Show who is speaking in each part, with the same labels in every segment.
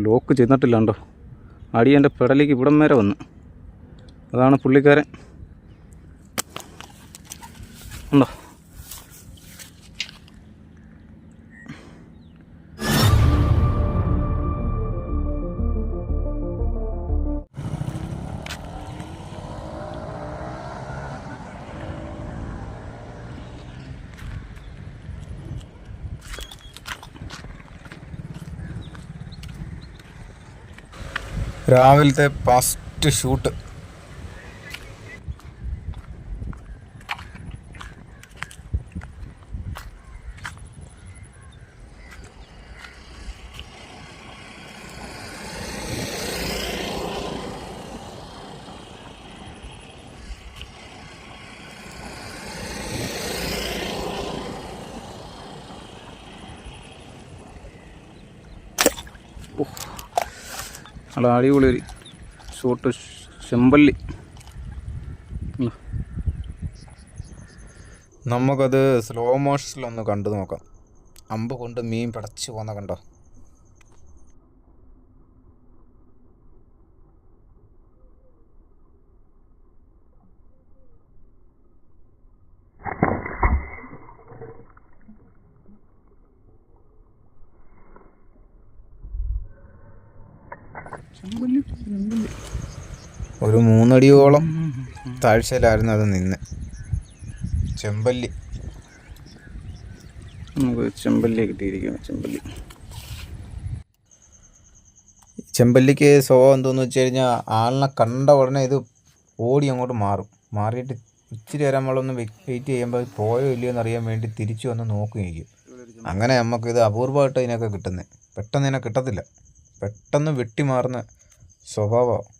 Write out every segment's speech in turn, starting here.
Speaker 1: Lock ചെന്നിട്ടില്ല കണ്ടോ. അടിയൻ്റെ പെടലേക്ക് ഇവിടം വരെ വന്ന്. അതാണ് പുള്ളിക്കാരൻ ഉണ്ടോ. രാവിലത്തെ ഫസ്റ്റ് ഷൂട്ട്. നല്ല അടിപൊളി ഒരു ഷോട്ട് ചെമ്പല്ലി. നമുക്കത് സ്ലോ മോഷനിലൊന്ന് കണ്ടു നോക്കാം. അമ്പ് കൊണ്ട് മീൻ പിടച്ച് പോന്ന കണ്ടോ. ഒരു 3 അടിയോളം താഴ്ചയിലായിരുന്നു അത് നിന്ന്. ചെമ്പല്ലി, നമുക്ക് ചെമ്പല്ലി കിട്ടിയിരിക്കുന്നു. ചെമ്പല്ലിക്ക് സ്വഭാവം എന്തോന്ന് വെച്ച് കഴിഞ്ഞാൽ ആളിനെ കണ്ട ഉടനെ ഇത് ഓടി അങ്ങോട്ട് മാറിയിട്ട് ഇച്ചിരി നേരം നമ്മളൊന്ന് വെയിറ്റ് ചെയ്യുമ്പോൾ പോയോ ഇല്ലയോ എന്നറിയാൻ വേണ്ടി തിരിച്ചു വന്ന് നോക്കുകയും. അങ്ങനെ നമുക്കിത് അപൂർവമായിട്ട് ഇതിനൊക്കെ കിട്ടുന്നത്. പെട്ടെന്ന് ഇതിനെ കിട്ടത്തില്ല. പെട്ടെന്ന് വെട്ടിമാറുന്ന സ്വഭാവമാണ്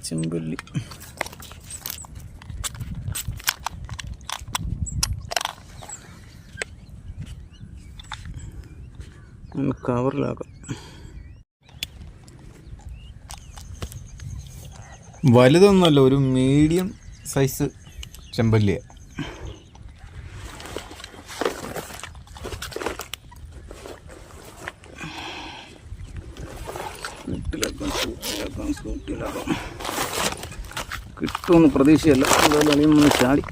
Speaker 1: ചെമ്പല്ലി. കവറിലാക്കാം. വലുതൊന്നുമല്ല, ഒരു മീഡിയം സൈസ് ചെമ്പല്ലിയാണ്. കിട്ടുമെന്ന് പ്രതീക്ഷയല്ല. എന്തായാലും അണിയൊന്ന് ചാടി.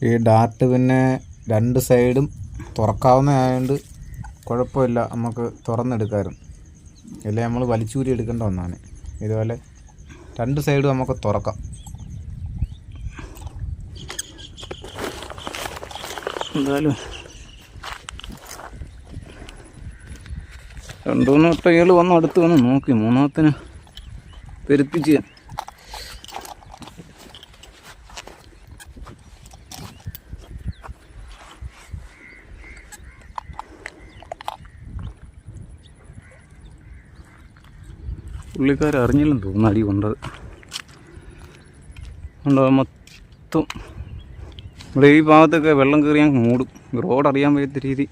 Speaker 1: ഈ ഡാർട്ട് പിന്നെ 2 സൈഡും തുറക്കാവുന്നതായതുകൊണ്ട് കുഴപ്പമില്ല, നമുക്ക് തുറന്നെടുക്കാമായിരുന്നു. ഇല്ലേ നമ്മൾ വലിച്ചൂരി എടുക്കേണ്ട ഒന്നാണ്. ഇതുപോലെ 2 സൈഡും നമുക്ക് തുറക്കാം. എന്തായാലും 2-3 വട്ടം വന്ന് അടുത്ത് വന്ന് നോക്കി. 3-ാമത്തിന് പെരുപ്പിച്ച് പുള്ളിക്കാരറിഞ്ഞില്ലെന്ന് തോന്നുന്നു അടി കൊണ്ടത്. മൊത്തം ഇവിടെ ഈ ഭാഗത്തൊക്കെ വെള്ളം കയറിയാൽ മൂടും. റോഡ് അറിയാൻ വയ്യാത്ത രീതി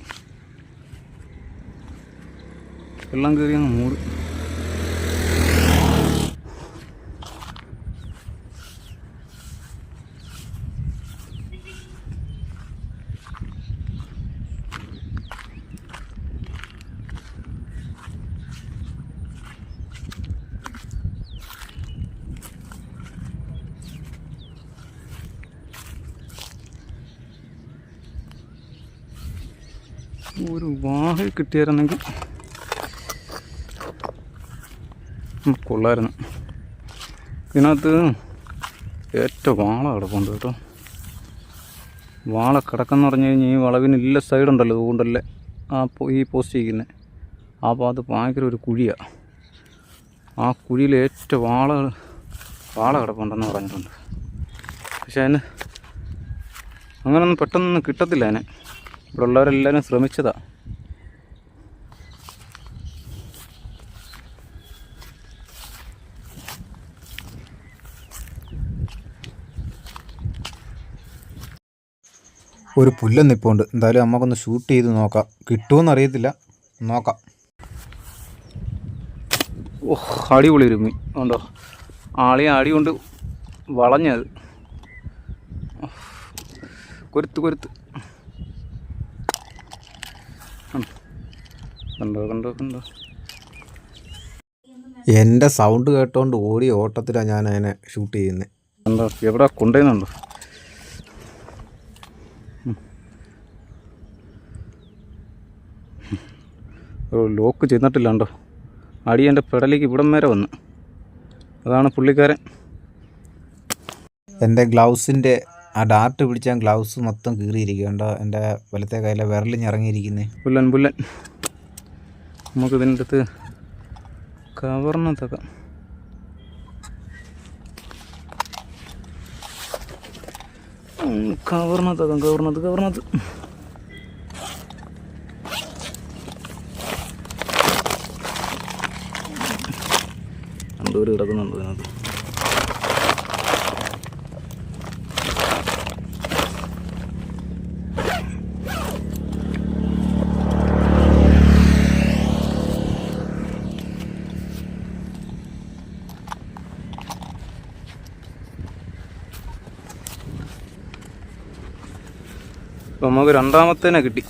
Speaker 1: വെള്ളം കയറിയാൽ മൂടും. ഒരു വാഹ കിട്ടിയായിരുന്നെങ്കിൽ കൊള്ളായിരുന്നു. ഇതിനകത്ത് ഏറ്റവും വാള കിടപ്പുണ്ട് കേട്ടോ. വാള കിടക്കെന്ന് പറഞ്ഞു കഴിഞ്ഞാൽ ഈ വളവിനില്ല സൈഡുണ്ടല്ലോ, അതുകൊണ്ടല്ലേ ഈ പോസ്റ്റ് ചെയ്യുന്നത്. ആ ഭാഗത്ത് ഭയങ്കര ഒരു കുഴിയാണ്. ആ കുഴിയിൽ ഏറ്റവും വാള കിടപ്പുണ്ടെന്ന് പറഞ്ഞിട്ടുണ്ട്. പക്ഷെ അതിന് അങ്ങനൊന്നും പെട്ടെന്നൊന്നും കിട്ടത്തില്ല. അതിനെ ഇവിടെ ഉള്ളവരെല്ലാവരും ശ്രമിച്ചതാണ്. ഒരു പുല്ലൻ നിപ്പുണ്ട്. എന്തായാലും നമുക്കൊന്ന് ഷൂട്ട് ചെയ്ത് നോക്കാം. കിട്ടുമെന്ന് അറിയത്തില്ല, നോക്കാം. ഓഹ്, അടിപൊളി ഒരു മീൻ ഉണ്ടോ. ആളി അടി കൊണ്ട് വളഞ്ഞത്. കൊരുത്ത് കൊരുത്ത് കണ്ടോ കണ്ടോ കണ്ടോ. എൻ്റെ സൗണ്ട് കേട്ടോണ്ട് ഓടി ഓട്ടത്തിലാണ് ഞാൻ അതിനെ ഷൂട്ട് ചെയ്യുന്നത്. കണ്ടോ എവിടെ കൊണ്ടുവന്നുണ്ടോ. ലോക്ക് ചെന്നിട്ടില്ല കണ്ടോ. അടി എൻ്റെ പെടലേക്ക് ഇവിടം വരെ വന്ന്. അതാണ് പുള്ളിക്കാരൻ. എൻ്റെ ഗ്ലൗസിൻ്റെ ആ ഡാർട്ട് പിടിച്ചാൽ ഗ്ലൗസ് മൊത്തം കീറിയിരിക്കുന്നുണ്ടോ. എൻ്റെ വലത്തെ കയ്യിലെ വിരലിഞ്ഞിറങ്ങിയിരിക്കുന്നത്. പുല്ലൻ പുല്ലൻ. നമുക്ക് ഇതിൻ്റെ അടുത്ത് കവർന്നതൊക്കെ കവർന്നത് എന്തോരം കിടക്കുന്നുണ്ട് ഇതിനകത്ത്. അപ്പോൾ നമുക്ക് രണ്ടാമത്തേനെ കിട്ടി.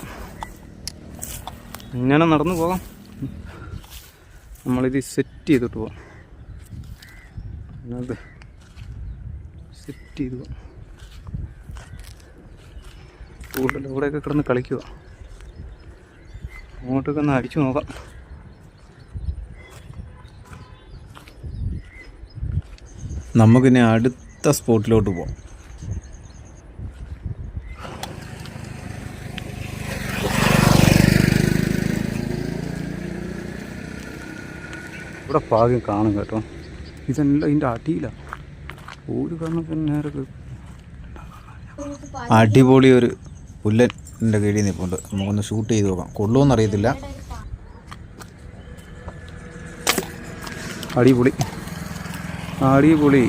Speaker 1: ഇങ്ങനെ നടന്നു പോകാം. നമ്മളിത് സെറ്റ് ചെയ്തിട്ട് പോകാം. അത് സെറ്റ് ചെയ്ത് പോകാം. കൂടുതൽ ഇവിടെയൊക്കെ കിടന്ന് കളിക്കുക. അങ്ങോട്ടൊക്കെ ഒന്ന് അടിച്ചു നോക്കാം. നമുക്കിനി അടുത്ത സ്പോട്ടിലോട്ട് പോകാം. ഇവിടെ ഭാഗ്യം കാണും കേട്ടോ. ഇതെല്ലാം ഇതിൻ്റെ അടിയിലാണ്. ഒരു കാരണത്തിന് നേരെ അടിപൊളി ഒരു പുല്ലൻ്റെ കീഴിൽ നിൽപ്പുണ്ട്. നമുക്കൊന്ന് ഷൂട്ട് ചെയ്ത് നോക്കാം. കൊള്ളുമെന്ന് അറിയത്തില്ല. അടിപൊളി അടിപൊളി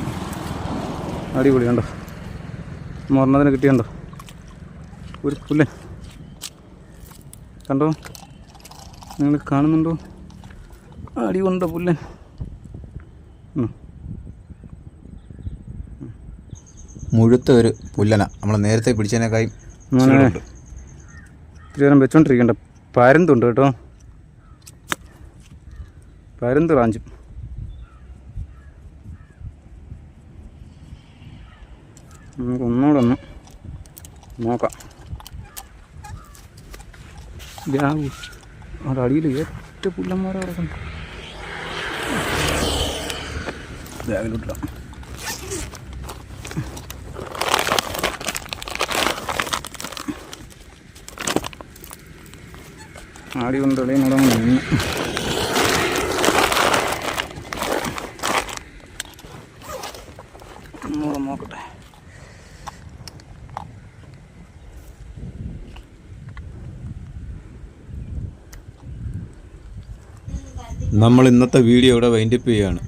Speaker 1: അടിപൊളി കണ്ടോ. മരണത്തിന് കിട്ടിയുണ്ടോ ഒരു പുല്ലൻ. കണ്ടോ, നിങ്ങൾ കാണുന്നുണ്ടോ. അടി കൊണ്ട പുല്ലൻ. മുഴുത്ത ഒരു പുല്ലന. നമ്മൾ നേരത്തെ പിടിച്ചതിനേക്കായി ഇത്തിരി നേരം വെച്ചോണ്ടിരിക്കണ്ട. പരുന്തുണ്ട് കേട്ടോ. പരുന്ത് റാഞ്ചും. നമുക്ക് ഒന്നുകൂടെ ഒന്ന് നോക്കാം. അവിടെ അടിയിൽ ഏറ്റവും പുല്ലന്മാരെ കിടക്കുന്നു. ബാഗിലോട്ടിടാം. ആടി കൊണ്ട് ഇടയിലൂടെ നിന്ന് നോക്കട്ടെ. നമ്മൾ ഇന്നത്തെ വീഡിയോ ഇവിടെ വൈൻഡപ്പ് ചെയ്യുകയാണ്.